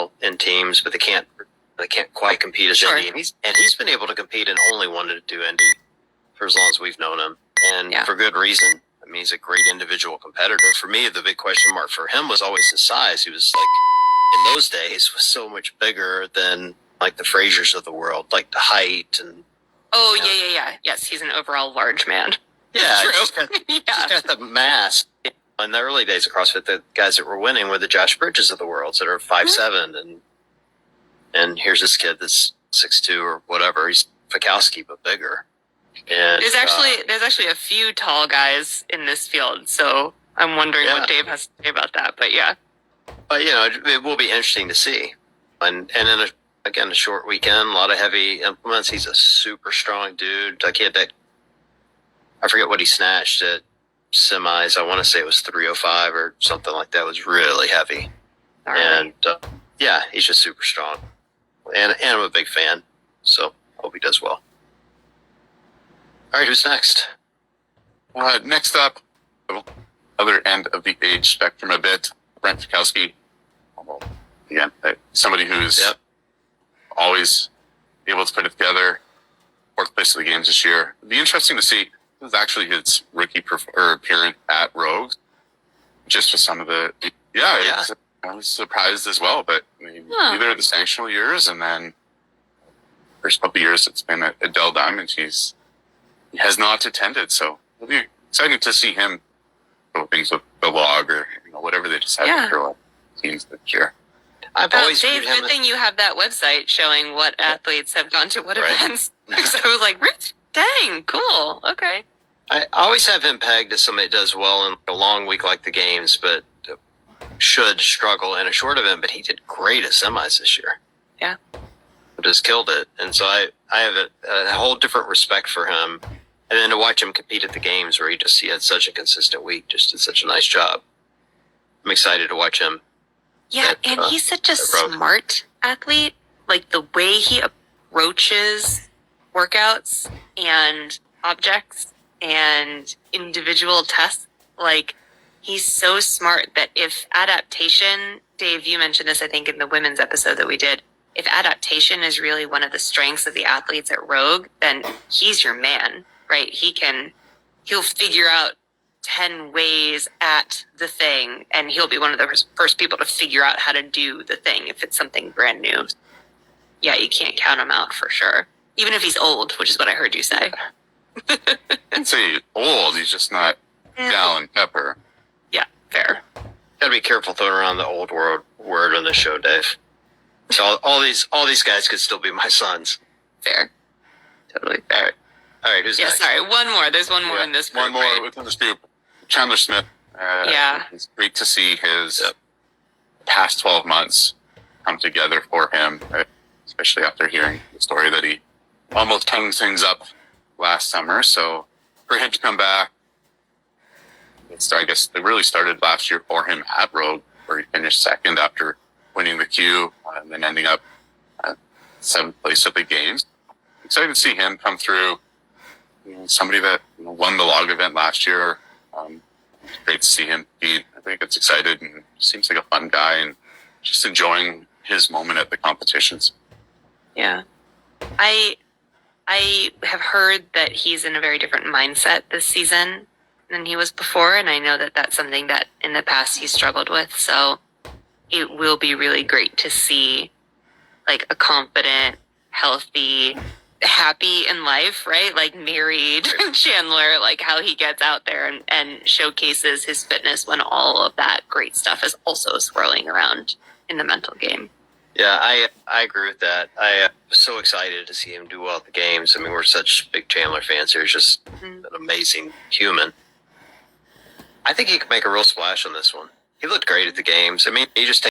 well in teams, but they can't quite compete as Indy. And he's been able to compete and only wanted to do Indy for as long as we've known him, and for good reason. I mean, he's a great individual competitor. For me, the big question mark for him was always his size. He was like, in those days, was so much bigger than like the Frasers of the world, like the height and. Oh, yeah. Yes, he's an overall large man. Yeah, he's got the mass. In the early days of CrossFit, the guys that were winning were the Josh Bridges of the world that are 5'7", and here's this kid that's 6'2" or whatever. He's Fikowski but bigger. And there's actually a few tall guys in this field, so I'm wondering what Dave has to say about that. But but it will be interesting to see, and in a short weekend, a lot of heavy implements. He's a super strong dude. Like I forget what he snatched at semis. I want to say it was 305 or something like that. It was really heavy. All right. And he's just super strong. And I'm a big fan, so I hope he does well. All right, who's next? Next up, other end of the age spectrum a bit, Brent Fikowski. Again, somebody who's always able to put it together. 4th place of the games this year. It'd be interesting to see. It was actually his rookie appearance at Rogue. Just with some of the... I was surprised as well, but either the sanctional years and then first couple of years it's been at Dell Diamond. He has not attended, so it'll be exciting to see him throw things with the log or whatever they decide to throw at teams this year. I've always Dave, good thing you have that website showing what athletes have gone to what events. So I was like, Rich, dang, cool, okay. I always have him pegged as somebody that does well in a long week like the games, but should struggle in a short event. But he did great at semis this year. Yeah. Just killed it. And so I have a whole different respect for him. And then to watch him compete at the games where he had such a consistent week, just did such a nice job. I'm excited to watch him. Yeah, and he's such a smart athlete. Like the way he approaches workouts and objects and individual tests, like he's so smart that if adaptation, Dave, you mentioned this, I think, in the women's episode that we did, if adaptation is really one of the strengths of the athletes at Rogue, then he's your man, right? He'll figure out 10 ways at the thing, and he'll be one of the first people to figure out how to do the thing if it's something brand new. Yeah, you can't count him out for sure. Even if he's old, which is what I heard you say. I'd say old, he's just not Dallin Pepper. Yeah, fair. Gotta be careful throwing around the old word on the show, Dave. So all these guys could still be my sons. Fair. Totally fair. All right, who's next? Sorry, one more. There's one more in this group. One more within this group. Chandler Smith. It's great to see his past 12 months come together for him, especially after hearing the story that he almost hung things up last summer. So for him to come back, I guess it really started last year for him at Rogue, where he finished second after winning the Q and then ending up 7th place at the games. Excited to see him come through. Somebody that won the log event last year. Great to see him. I think it's excited and seems like a fun guy and just enjoying his moment at the competitions. Yeah. I have heard that he's in a very different mindset this season than he was before, and I know that that's something that in the past he's struggled with. So it will be really great to see like a confident, healthy, happy in life, right? Like married Chandler, like how he gets out there and showcases his fitness when all of that great stuff is also swirling around in the mental game. Yeah, I agree with that. I was so excited to see him do well at the games. I mean, we're such big Chandler fans here. He's just an amazing human. I think he could make a real splash on this one. He looked great at the games. I mean, he just